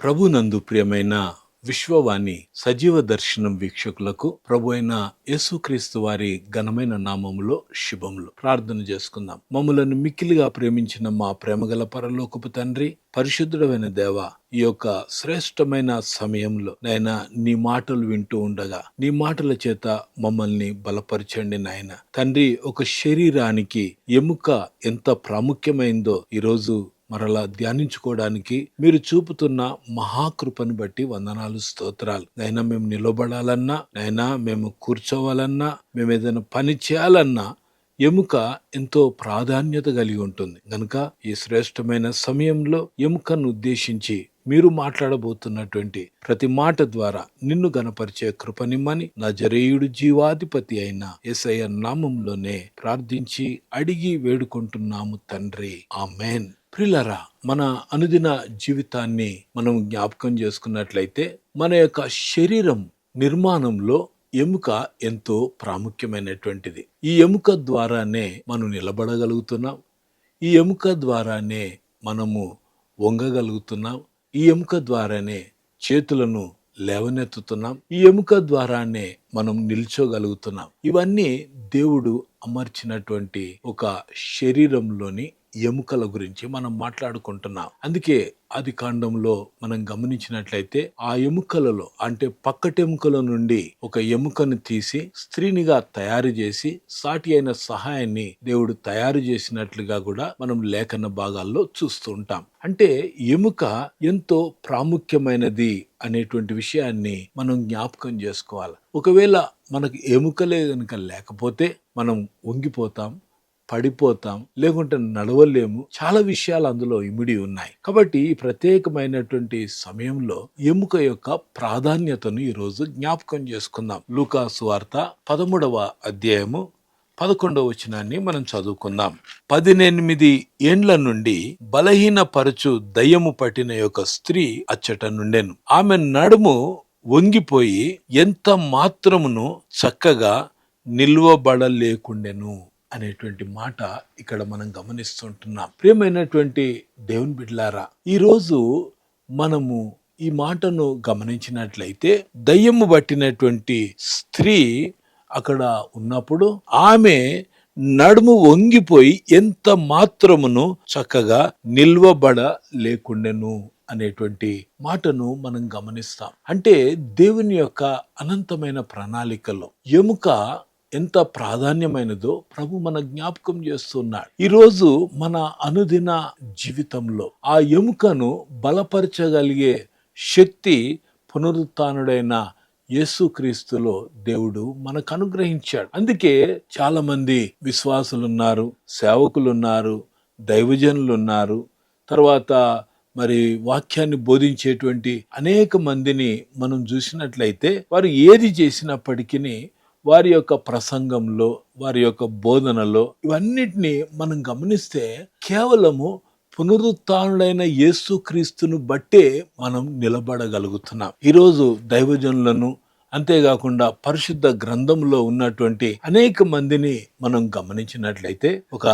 ప్రభునందు ప్రియమైన విశ్వవాణి సజీవ దర్శనం వీక్షకులకు ప్రభు అయిన యేసుక్రీస్తు వారి ఘనమైన నామములో శుభములు. ప్రార్థన చేసుకుందాం. మమ్ములను మిక్కిలిగా ప్రేమించిన మా ప్రేమగల పరలోకపు తండ్రి, పరిశుద్ధుడమైన దేవ, ఈ యొక్క శ్రేష్టమైన సమయంలో నాయనా నీ మాటలు వింటూ ఉండగా నీ మాటల చేత మమ్మల్ని బలపరచండి నాయన. తండ్రి, ఒక శరీరానికి ఎముక ఎంత ప్రాముఖ్యమైందో ఈరోజు మరలా ధ్యానించుకోవడానికి మీరు చూపుతున్న మహాకృపను బట్టి వందనాలు, స్తోత్రాలు. నైనా మేము నిలబడాలన్నా, నైనా మేము కూర్చోవాలన్నా, మేము ఏదైనా పని చేయాలన్నా ఎముక ఎంతో ప్రాధాన్యత కలిగి ఉంటుంది. గనుక ఈ శ్రేష్టమైన సమయంలో ఎముకను ఉద్దేశించి మీరు మాట్లాడబోతున్నటువంటి ప్రతి మాట ద్వారా నిన్ను గణపరిచే కృపనిమ్మని నజరేయుడు జీవాధిపతి అయిన యేసయ్య నామంలోనే ప్రార్థించి అడిగి వేడుకుంటున్నాము తండ్రి, ఆమేన్. ప్రియులారా, మన అనుదిన జీవితాన్ని మనం జ్ఞాపకం చేసుకున్నట్లయితే మన యొక్క శరీరం నిర్మాణంలో ఎముక ఎంతో ప్రాముఖ్యమైనటువంటిది. ఈ ఎముక ద్వారానే మనం నిలబడగలుగుతున్నాం. ఈ ఎముక ద్వారానే మనము వంగగలుగుతున్నాం. ఈ ఎముక ద్వారానే చేతులను లేవనెత్తుతున్నాం. ఈ ఎముక ద్వారానే మనం నిల్చోగలుగుతున్నాం. ఇవన్నీ దేవుడు అమర్చినటువంటి ఒక శరీరంలోని ఎముకల గురించి మనం మాట్లాడుకుంటున్నాం. అందుకే ఆది కాండంలో మనం గమనించినట్లయితే ఆ ఎముకలలో, అంటే పక్కటెముకల నుండి ఒక ఎముకను తీసి స్త్రీనిగా తయారు చేసి సాటి అయిన సహాయాన్ని దేవుడు తయారు చేసినట్లుగా కూడా మనం లేఖన భాగాల్లో చూస్తూ ఉంటాం. అంటే ఎముక ఎంతో ప్రాముఖ్యమైనది అనేటువంటి విషయాన్ని మనం జ్ఞాపకం చేసుకోవాలి. ఒకవేళ మనకు ఎముకలే కనుక లేకపోతే మనం వంగిపోతాం, పడిపోతాం, లేకుంటే నడవలేము. చాలా విషయాలు అందులో ఇమిడి ఉన్నాయి. కాబట్టి ఈ ప్రత్యేకమైనటువంటి సమయంలో ఎముక యొక్క ప్రాధాన్యతను ఈరోజు జ్ఞాపకం చేసుకుందాం. లూకా సువార్త 13వ అధ్యాయము 11వ వచనాన్ని మనం చదువుకుందాం. 18 ఏండ్ల నుండి బలహీనపరచు దయ్యము పట్టిన యొక్క స్త్రీ అచ్చట నుండెను. ఆమె నడుము వంగిపోయి ఎంత మాత్రమును చక్కగా నిల్వబడలేకుండెను అనేటువంటి మాట ఇక్కడ మనం గమనిస్తుంటున్నాం. ప్రియమైనటువంటి దేవుని బిడ్డలారా, ఈరోజు మనము ఈ మాటను గమనించినట్లయితే దయ్యము పట్టినటువంటి స్త్రీ అక్కడ ఉన్నప్పుడు ఆమె నడుము వంగిపోయి ఎంత మాత్రమును చక్కగా నిల్వబడ లేకుండెను అనేటువంటి మాటను మనం గమనిస్తాం. అంటే దేవుని యొక్క అనంతమైన ప్రణాళికలో ఎముక ఎంత ప్రాధాన్యమైనదో ప్రభు మన జ్ఞాపకం చేస్తున్నాడు. ఈరోజు మన అనుదిన జీవితంలో ఆ ఎముకను బలపరచగలిగే శక్తి పునరుత్థానుడైన యేసుక్రీస్తులో దేవుడు మనకు అనుగ్రహించాడు. అందుకే చాలా మంది విశ్వాసులున్నారు, సేవకులున్నారు, దైవజనులున్నారు, తర్వాత మరి వాక్యాన్ని బోధించేటువంటి అనేక మందిని మనం చూసినట్లయితే వారు ఏది చేసినప్పటికీ వారి యొక్క ప్రసంగంలో, వారి యొక్క బోధనలో ఇవన్నిటినీ మనం గమనిస్తే కేవలము పునరుత్థానుడైన యేసుక్రీస్తును బట్టే మనం నిలబడగలుగుతున్నాం. ఈరోజు దైవజనులను, అంతేకాకుండా పరిశుద్ధ గ్రంథంలో ఉన్నటువంటి అనేక మందిని మనం గమనించినట్లయితే ఒక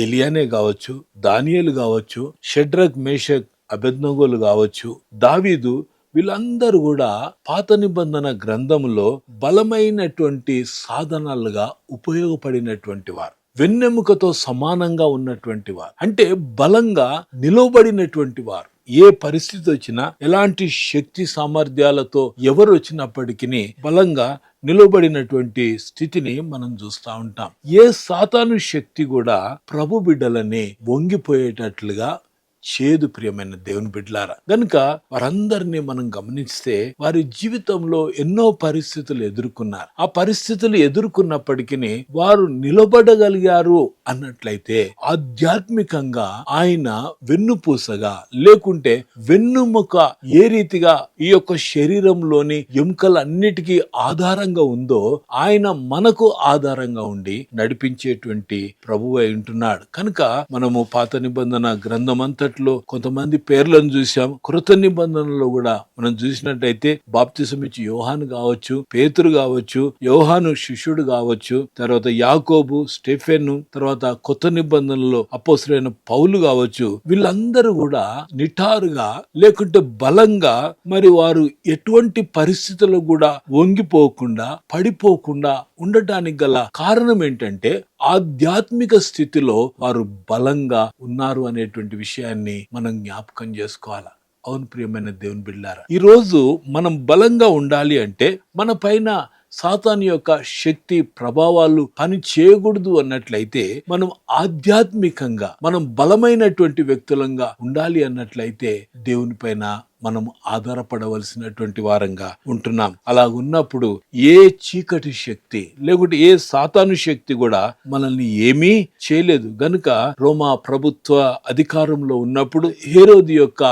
ఏలియానే కావచ్చు, దానియేలు కావచ్చు, షడ్రక్, మేషక్, అబేద్నెగోలు కావచ్చు, దావీదు, వీళ్ళందరూ కూడా పాత నిబంధన గ్రంథంలో బలమైనటువంటి సాధనాలుగా ఉపయోగపడినటువంటి వారు, వెన్నెముకతో సమానంగా ఉన్నటువంటి వారు, అంటే బలంగా నిలవబడినటువంటి వారు. ఏ పరిస్థితి వచ్చినా, ఎలాంటి శక్తి సామర్థ్యాలతో ఎవరు వచ్చినప్పటికీ బలంగా నిలబడినటువంటి స్థితిని మనం చూస్తూ ఉంటాం. ఏ సాతాను శక్తి కూడా ప్రభు బిడ్డలని వంగిపోయేటట్లుగా చేదు. ప్రియమైన దేవుని బిడ్డలారా, గనుక వారందరినీ మనం గమనిస్తే వారి జీవితంలో ఎన్నో పరిస్థితులు ఎదుర్కొన్నారు. ఆ పరిస్థితులు ఎదుర్కొన్నప్పటికీ వారు నిలబడగలిగారు అన్నట్లయితే ఆధ్యాత్మికంగా ఆయన వెన్నుపూసగా, లేకుంటే వెన్నుముక ఏ రీతిగా ఈ యొక్క శరీరంలోని ఎముకలన్నిటికీ ఆధారంగా ఉందో ఆయన మనకు ఆధారంగా ఉండి నడిపించేటువంటి ప్రభువు అయి ఉంటున్నాడు. కనుక మనము పాత నిబంధన గ్రంథమంతా మొదట్లో కొంతమంది పేర్లను చూసాం. కృత నిబంధనలో కూడా మనం చూసినట్టయితే బాప్తిసం ఇచ్చి యోహాను కావచ్చు, పేతురు కావచ్చు, యోహాను శిష్యుడు కావచ్చు, తర్వాత యాకోబు, స్టెఫెను, తర్వాత కొత్త నిబంధనలో అపోస్తలుడైన పౌలు కావచ్చు, వీళ్ళందరూ కూడా నిటారుగా లేకుంటే బలంగా మరి వారు ఎటువంటి పరిస్థితుల్లో కూడా వంగిపోకుండా పడిపోకుండా ఉండటానికి గల కారణం ఏంటంటే ఆధ్యాత్మిక స్థితిలో వారు బలంగా ఉన్నారు అనేటువంటి విషయాన్ని మనం జ్ఞాపకం చేసుకోవాలి. అవును ప్రియమైన దేవుని బిడ్డలారా, ఈ రోజు మనం బలంగా ఉండాలి అంటే మన పైన సాతాను యొక్క శక్తి ప్రభావాలు పని చేయకూడదు అన్నట్లయితే, మనం ఆధ్యాత్మికంగా మనం బలమైనటువంటి వ్యక్తులంగా ఉండాలి అన్నట్లయితే దేవుని పైన మనం ఆధారపడవలసినటువంటి వారంగా ఉంటున్నాం. అలా ఉన్నప్పుడు ఏ చీకటి శక్తి లేకుంటే ఏ సాతాను శక్తి కూడా మనల్ని ఏమీ చేయలేదు. గనుక రోమా ప్రభుత్వ అధికారంలో ఉన్నప్పుడు హేరోదు యొక్క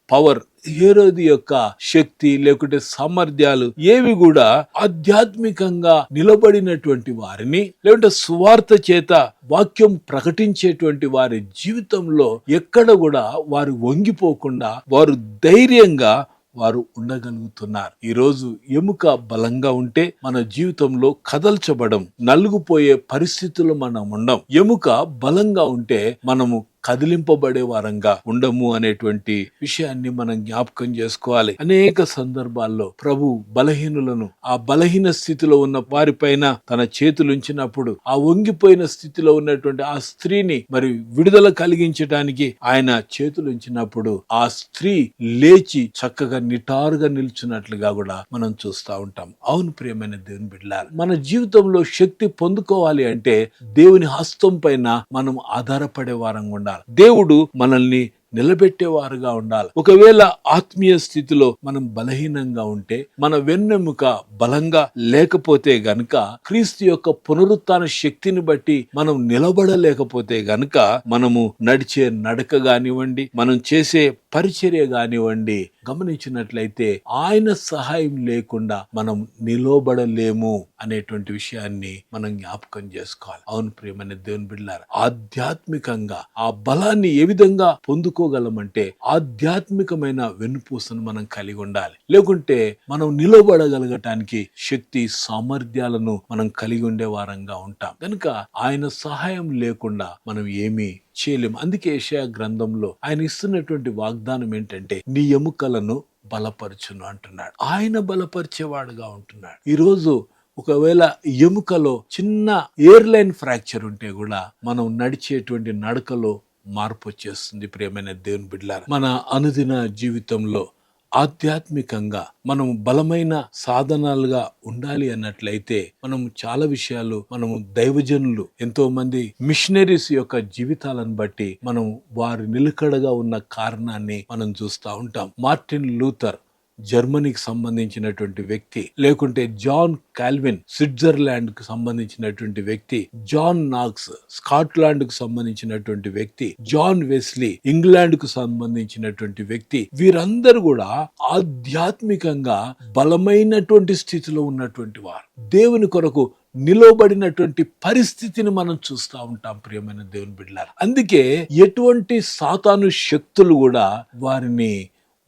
పవర్, హేరోదు యొక్క శక్తి లేకుంటే సామర్థ్యాలు ఏవి కూడా ఆధ్యాత్మికంగా నిలబడినటువంటి వారిని లేకుంటే సువార్త చేత వాక్యం ప్రకటించేటువంటి వారి జీవితంలో ఎక్కడ కూడా వారు వంగిపోకుండా వారు ధైర్యంగా వారు ఉండగలుగుతున్నారు. ఈరోజు ఎముక బలంగా ఉంటే మన జీవితంలో కదల్చబడం, నలుగుపోయే పరిస్థితులు మనం ఉండం. ఎముక బలంగా ఉంటే మనము కదిలింపబడే వారంగా ఉండము అనేటువంటి విషయాన్ని మనం జ్ఞాపకం చేసుకోవాలి. అనేక సందర్భాల్లో ప్రభు బలహీనులను, ఆ బలహీన స్థితిలో ఉన్న వారిపైన తన చేతులుంచినప్పుడు ఆ వంగిపోయిన స్థితిలో ఉన్నటువంటి ఆ స్త్రీని మరి విడుదల కలిగించడానికి ఆయన చేతులుంచినప్పుడు ఆ స్త్రీ లేచి చక్కగా నిటారుగా నిల్చున్నట్లుగా కూడా మనం చూస్తూ ఉంటాం. అవును ప్రియమైన దేవుని బిడ్డలారా, మన జీవితంలో శక్తి పొందుకోవాలి అంటే దేవుని హస్తం పైన మనం ఆధారపడే వారంగా ఉండాలి. దేవుడు మనల్ని నిలబెట్టేవారుగా ఉండాలి. ఒకవేళ ఆత్మీయ స్థితిలో మనం బలహీనంగా ఉంటే, మన వెన్నెముక బలంగా లేకపోతే గనుక, క్రీస్తు యొక్క పునరుత్థాన శక్తిని బట్టి మనం నిలబడలేకపోతే గనుక, మనము నడిచే నడక కానివ్వండి, మనం చేసే పరిచర్య కానివ్వండి, గమనించినట్లయితే ఆయన సహాయం లేకుండా మనం నిలబడలేము అనేటువంటి విషయాన్ని మనం జ్ఞాపకం చేసుకోవాలి. అవును ప్రియమైన దేవుని బిడ్డలారా, ఆధ్యాత్మికంగా ఆ బలాన్ని ఏ విధంగా పొందుకోగలమంటే ఆధ్యాత్మికమైన వెన్నుపూసను మనం కలిగి ఉండాలి. లేకుంటే మనం నిలబడగలగటానికి శక్తి సామర్థ్యాలను మనం కలిగి ఉండే వారంగా ఉంటాం. కనుక ఆయన సహాయం లేకుండా మనం ఏమీ చేయలేము. అందుకే యెషయా గ్రంథంలో ఆయన ఇస్తున్నటువంటి వాగ్దానం ఏంటంటే, నీ ఎముకలను బలపరచును అంటున్నాడు. ఆయన బలపరిచేవాడుగా ఉంటున్నాడు. ఈరోజు ఒకవేళ ఎముకలో చిన్న ఎయిర్లైన్ ఫ్రాక్చర్ ఉంటే కూడా మనం నడిచేటువంటి నడకలో మార్పు వచ్చేస్తుంది. ప్రియమైన దేవుని బిడ్డలారా, మన అనుదిన జీవితంలో ఆధ్యాత్మికంగా మనం బలమైన సాధనాలుగా ఉండాలి అన్నట్లయితే మనం చాలా విషయాలు, మనము దైవజనులు ఎంతో మంది మిషనరీస్ యొక్క జీవితాలను బట్టి మనం వారి నిలకడగా ఉన్న కారణాన్ని మనం చూస్తూ ఉంటాం. మార్టిన్ లూథర్ జర్మనీకి సంబంధించినటువంటి వ్యక్తి, లేకుంటే జాన్ కాల్విన్ స్విట్జర్లాండ్ కు సంబంధించినటువంటి వ్యక్తి, జాన్ నాక్స్ స్కాట్లాండ్ కు సంబంధించినటువంటి వ్యక్తి, జాన్ వెస్లీ ఇంగ్లాండ్ కు సంబంధించినటువంటి వ్యక్తి, వీరందరూ కూడా ఆధ్యాత్మికంగా బలమైనటువంటి స్థితిలో ఉన్నటువంటి వారు. దేవుని కొరకు నిలబడినటువంటి పరిస్థితిని మనం చూస్తూ ఉంటాం ప్రియమైన దేవుని బిడ్డలారా. అందుకే ఎటువంటి సాతాను శక్తులు కూడా వారిని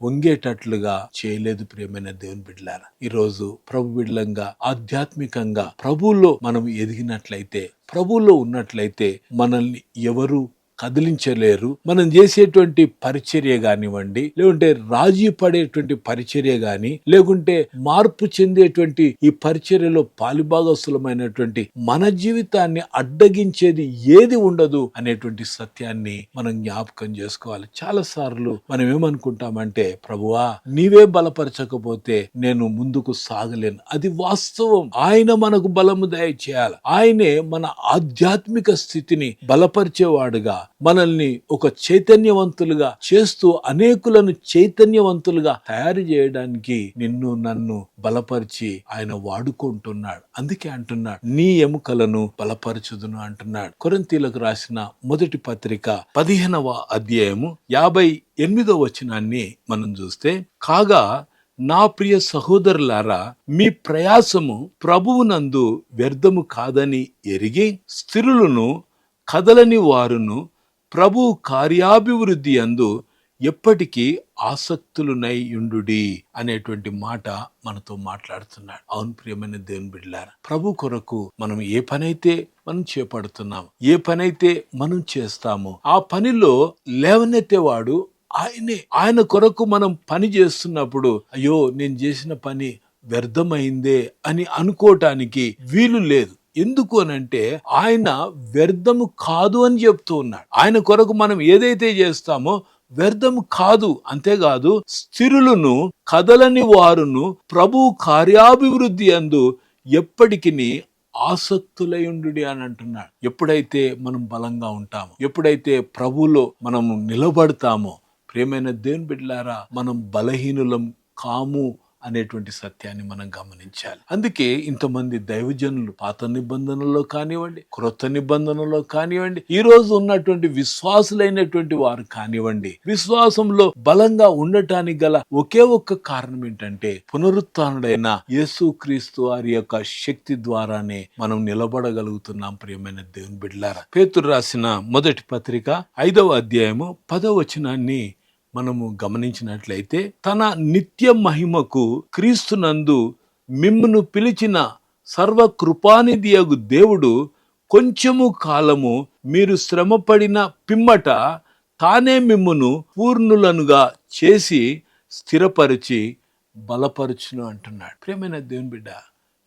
వంగేటట్లుగా చేయలేదు. ప్రియమైన దేవుని బిడ్డలారా, ఈరోజు ప్రభు బిడ్డలంగా ఆధ్యాత్మికంగా ప్రభువులో మనం ఎదిగినట్లయితే, ప్రభువులో ఉన్నట్లయితే మనల్ని ఎవరు కదిలించలేరు. మనం చేసేటువంటి పరిచర్య కానివ్వండి, లేకుంటే రాజీ పడేటువంటి పరిచర్య గాని, లేకుంటే మార్పు చెందేటువంటి ఈ పరిచర్యలో పాలిభాగస్తులమైనటువంటి మన జీవితాన్ని అడ్డగించేది ఏది ఉండదు అనేటువంటి సత్యాన్ని మనం జ్ఞాపకం చేసుకోవాలి. చాలా సార్లు మనం ఏమనుకుంటామంటే, ప్రభువా నీవే బలపరచకపోతే నేను ముందుకు సాగలేను. అది వాస్తవం. ఆయన మనకు బలము దయచేయాలి. ఆయనే మన ఆధ్యాత్మిక స్థితిని బలపరిచేవాడుగా, మనల్ని ఒక చైతన్యవంతులుగా చేస్తూ అనేకులను చైతన్యవంతులుగా తయారు చేయడానికి నిన్ను నన్ను బలపరిచి ఆయన వాడుకుంటున్నాడు. అందుకే అంటున్నాడు, నీ ఎముకలను బలపరచుదును అంటున్నాడు. కొరింథీయులకు రాసిన మొదటి పత్రిక 15వ అధ్యాయము 58వ వచనాన్ని మనం చూస్తే, కాగా నా ప్రియ సహోదరులారా, మీ ప్రయాసము ప్రభువునందు వ్యర్థము కాదని ఎరిగి స్థిరులను కదలని వారును ప్రభు కార్యాభివృద్ధి యందు ఎప్పటికీ ఆసక్తులునై యుండుడి అనేటువంటి మాట మనతో మాట్లాడుతున్నాడు. అవును ప్రియమైన దేవుని బిడ్డలారా, ప్రభు కొరకు మనం ఏ పనైతే మనం చేపడుతున్నాం, ఏ పనైతే మనం చేస్తామో ఆ పనిలో లేవనెత్తేవాడు ఆయనే. ఆయన కొరకు మనం పని చేస్తున్నప్పుడు అయ్యో నేను చేసిన పని వ్యర్థమైందే అని అనుకోవటానికి వీలు లేదు. ఎందుకు అనంటే ఆయన వ్యర్థము కాదు అని చెప్తూ ఉన్నాడు. ఆయన కొరకు మనం ఏదైతే చేస్తామో వ్యర్థము కాదు. అంతేకాదు స్థిరులను కదలని వారును ప్రభు కార్యాభివృద్ధి అందు ఎప్పటికి ఆసక్తులయుండు అని అంటున్నాడు. ఎప్పుడైతే మనం బలంగా ఉంటామో, ఎప్పుడైతే ప్రభువులో మనము నిలబడతామో, ప్రియమైన దేవుని బిడ్డలారా, మనం బలహీనులం కాము అనేటువంటి సత్యాన్ని మనం గమనించాలి. అందుకే ఇంతమంది దైవజనులు పాత నిబంధనలో కానివ్వండి, క్రొత్త నిబంధనలో కానివ్వండి, ఈ రోజు ఉన్నటువంటి విశ్వాసులైనటువంటి వారు కానివ్వండి, విశ్వాసంలో బలంగా ఉండటానికి గల ఒకే ఒక్క కారణం ఏంటంటే పునరుత్థానుడైన యేసుక్రీస్తు వారి యొక్క శక్తి ద్వారానే మనం నిలబడగలుగుతున్నాం. ప్రియమైన దేవుని బిడ్డలారా, పేతురు రాసిన మొదటి పత్రిక 5వ అధ్యాయము 10వ వచనాన్ని మనము గమనించినట్లయితే, తన నిత్య మహిమకు క్రీస్తునందు మిమ్మును పిలిచిన సర్వకృపానిధియగు దేవుడు కొంచెము కాలము మీరు శ్రమపడిన పిమ్మట తానే మిమ్మును పూర్ణులనుగా చేసి స్థిరపరిచి బలపరుచును అంటున్నాడు. ప్రియమైన దేవుని బిడ్డ,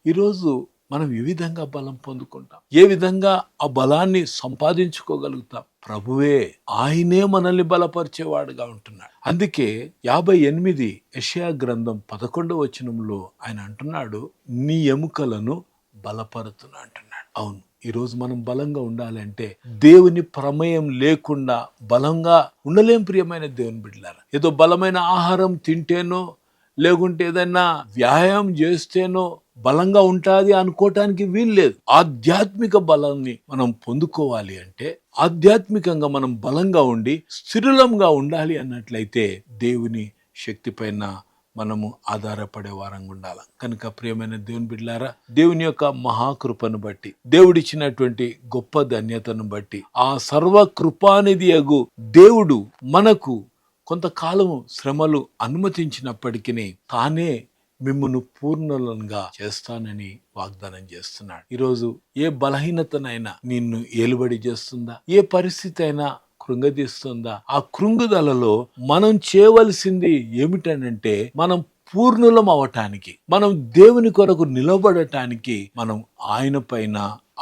ఈరోజు మనం ఏ విధంగా బలం పొందుకుంటాం, ఏ విధంగా ఆ బలాన్ని సంపాదించుకోగలుగుతాం? ప్రభువే, ఆయనే మనల్ని బలపరిచేవాడుగా ఉంటున్నాడు. అందుకే 58 యెషయా గ్రంథం 11వ వచనంలో ఆయన అంటున్నాడు, నీ ఎముకలను బలపరుతును అంటున్నాడు. అవును, ఈరోజు మనం బలంగా ఉండాలంటే దేవుని ప్రమేయం లేకుండా బలంగా ఉండలేం. ప్రియమైన దేవుని బిడ్డలారా, ఏదో బలమైన ఆహారం తింటేనో లేకుంటే ఏదైనా వ్యాయామం చేస్తేనో బలంగా ఉంటాది అనుకోవటానికి వీల్లేదు. ఆధ్యాత్మిక బలాన్ని మనం పొందుకోవాలి అంటే, ఆధ్యాత్మికంగా మనం బలంగా ఉండి స్థిరులంగా ఉండాలి అన్నట్లయితే దేవుని శక్తి పైన మనము ఆధారపడే వారంగా ఉండాలి. కనుక ప్రియమైన దేవుని బిడ్డలారా, దేవుని యొక్క మహాకృపను బట్టి, దేవుడిచ్చినటువంటి గొప్ప ధన్యతను బట్టి, ఆ సర్వకృపానిధియగు దేవుడు మనకు కొంతకాలము శ్రమలు అనుమతించినప్పటికీ తానే మిమ్మును పూర్ణులంగా చేస్తానని వాగ్దానం చేస్తున్నాడు. ఈరోజు ఏ బలహీనతనైనా నిన్ను ఏలుబడి చేస్తుందా? ఏ పరిస్థితి అయినా కృంగదీస్తుందా? ఆ కృంగుదలలో మనం చేయవలసింది ఏమిటనంటే, మనం పూర్ణులం అవటానికి, మనం దేవుని కొరకు నిలబడటానికి మనం ఆయన పైన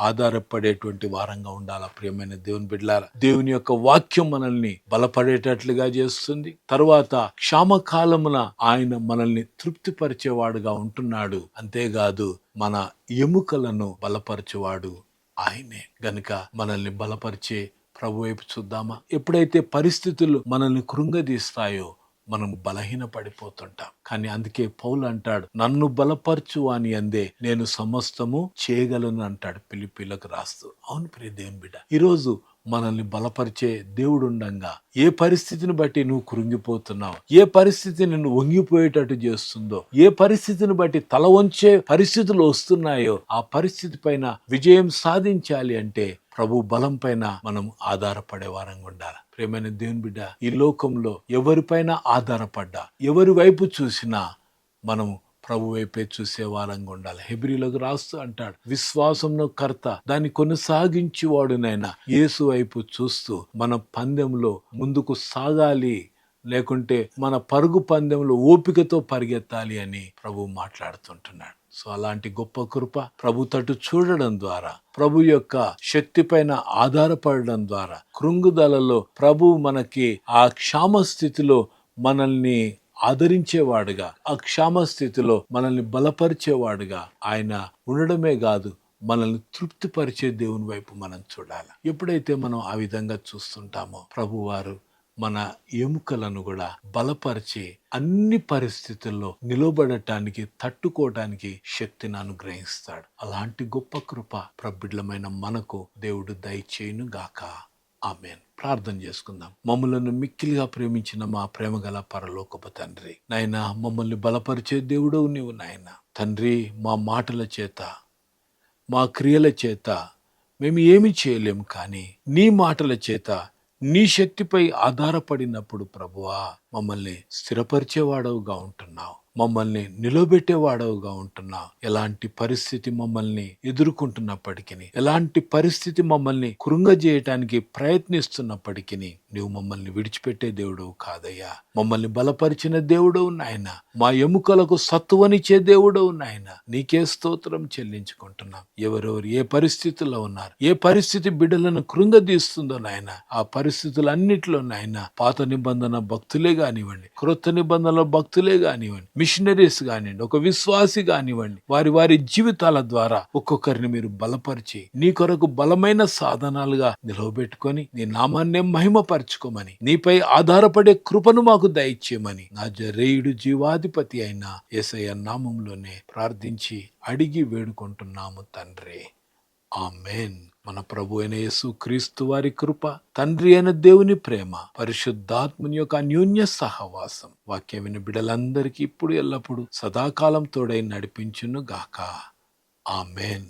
ఆధారపడేటువంటి వారంగా ఉండాలా. ప్రియమైన దేవుని బిడ్డలారా, దేవుని యొక్క వాక్యం మనల్ని బలపడేటట్లుగా చేస్తుంది. తరువాత క్షామకాలమున ఆయన మనల్ని తృప్తిపరిచేవాడుగా ఉంటున్నాడు. అంతేకాదు మన ఎముకలను బలపరిచేవాడు ఆయనే. గనుక మనల్ని బలపరిచే ప్రభు వైపు చూద్దామా? ఎప్పుడైతే పరిస్థితులు మనల్ని కృంగదీస్తాయో మనం బలహీన పడిపోతుంటాం. కానీ అందుకే పౌలు అంటాడు, నన్ను బలపరచు అని అందే నేను సమస్తము చేయగలను అంటాడు ఫిలిప్పీలకు రాస్తూ. అవును ప్రియ దేవుని బిడ్డ, ఈరోజు మనల్ని బలపరిచే దేవుడు ఉండంగా ఏ పరిస్థితిని బట్టి నువ్వు కృంగిపోతున్నావు, ఏ పరిస్థితి నిన్ను వంగిపోయేటట్టు చేస్తుందో, ఏ పరిస్థితిని బట్టి తల వంచే పరిస్థితులు వస్తున్నాయో, ఆ పరిస్థితి పైన విజయం సాధించాలి అంటే ప్రభు బలం పైన మనం ఆధారపడే వారంగా ఉండాలి. ప్రియమైన దేవుని బిడ్డ, ఈ లోకంలో ఎవరిపైన ఆధారపడ్డా, ఎవరి వైపు చూసినా మనం ప్రభు వైపే చూసే వారంగా ఉండాలి. హెబ్రీలకు రాస్తూ అంటాడు, విశ్వాసంలో కర్త దాన్ని కొనసాగించేవాడునైనా యేసు వైపు చూస్తూ మన పందెంలో ముందుకు సాగాలి, లేకుంటే మన పరుగు పందెంలో ఓపికతో పరిగెత్తాలి అని ప్రభు మాట్లాడుతుంటున్నాడు. సో అలాంటి గొప్ప కృప ప్రభు తట్టు చూడడం ద్వారా, ప్రభు యొక్క శక్తి పైన ఆధారపడడం ద్వారా, కృంగుదలలో ప్రభు మనకి ఆ క్షామ స్థితిలో మనల్ని ఆదరించేవాడుగా, ఆ క్షామ స్థితిలో మనల్ని బలపరిచేవాడుగా ఆయన ఉండడమే కాదు, మనల్ని తృప్తిపరిచే దేవుని వైపు మనం చూడాలి. ఎప్పుడైతే మనం ఆ విధంగా చూస్తుంటామో ప్రభువారు మన ఎముకలను కూడా బలపరిచి అన్ని పరిస్థితుల్లో నిలబడటానికి, తట్టుకోవటానికి శక్తిని అనుగ్రహిస్తాడు. అలాంటి గొప్ప కృప ప్రబిడ్లమైన మనకు దేవుడు దయచేయును గాక. ఆమేన్. ప్రార్థన చేసుకుందాం. మమ్మలను మిక్కిలిగా ప్రేమించిన మా ప్రేమగల పరలోకపు తండ్రి, నాయనా మమ్మల్ని బలపరిచే దేవుడు నీవు నాయనా. తండ్రి, మా మాటల చేత, మా క్రియల చేత మేము ఏమి చేయలేము, కానీ నీ మాటల చేత, నీ శక్తిపై ఆధారపడినప్పుడు ప్రభువా మమ్మల్ని స్థిరపరిచేవాడవుగా ఉంటున్నావు, మమ్మల్ని నిలబెట్టేవాడవుగా ఉంటున్నావు. ఎలాంటి పరిస్థితి మమ్మల్ని ఎదుర్కొంటున్నప్పటికీ, ఎలాంటి పరిస్థితి మమ్మల్ని కృంగజేయటానికి ప్రయత్నిస్తున్నప్పటికీ నువ్వు మమ్మల్ని విడిచిపెట్టే దేవుడవు కాదయ్యా. మమ్మల్ని బలపరిచిన దేవుడవు నాయన, మా ఎముకలకు సత్తువనిచ్చే దేవుడవు నాయన, నీకే స్తోత్రం చెల్లించుకుంటున్నాం. ఎవరెవరు ఏ పరిస్థితుల్లో ఉన్నారు, ఏ పరిస్థితి బిడ్డలను కృంగదీస్తుందో నాయన, ఆ పరిస్థితులన్నిటిలో నాయన పాత నిబంధన భక్తులే కానివ్వండి, క్రొత్త నిబంధనల భక్తులే కానివ్వండి, మిషనరీస్ కానివ్వండి, ఒక విశ్వాసి కానివ్వండి, వారి వారి జీవితాల ద్వారా ఒక్కొక్కరిని మీరు బలపరిచి నీ కొరకు బలమైన సాధనాలుగా నిలవబెట్టుకొని నీ నామాన్నే మహిమపరచుకోమని, నీపై ఆధారపడే కృపను మాకు దయచేయమని నజరేయుడు జీవాధిపతి అయిన యేసయ్య నామములోనే ప్రార్థించి అడిగి వేడుకుంటున్నాము తండ్రి, ఆమేన్. మన ప్రభు అయిన యేసు క్రీస్తు వారి కృప, తండ్రి అయిన దేవుని ప్రేమ, పరిశుద్ధాత్ముని యొక్క అన్యోన్య సహవాసం వాక్యం విని బిడ్డలందరికీ ఇప్పుడు ఎల్లప్పుడు సదాకాలం తోడై నడిపించును గాక. ఆమేన్.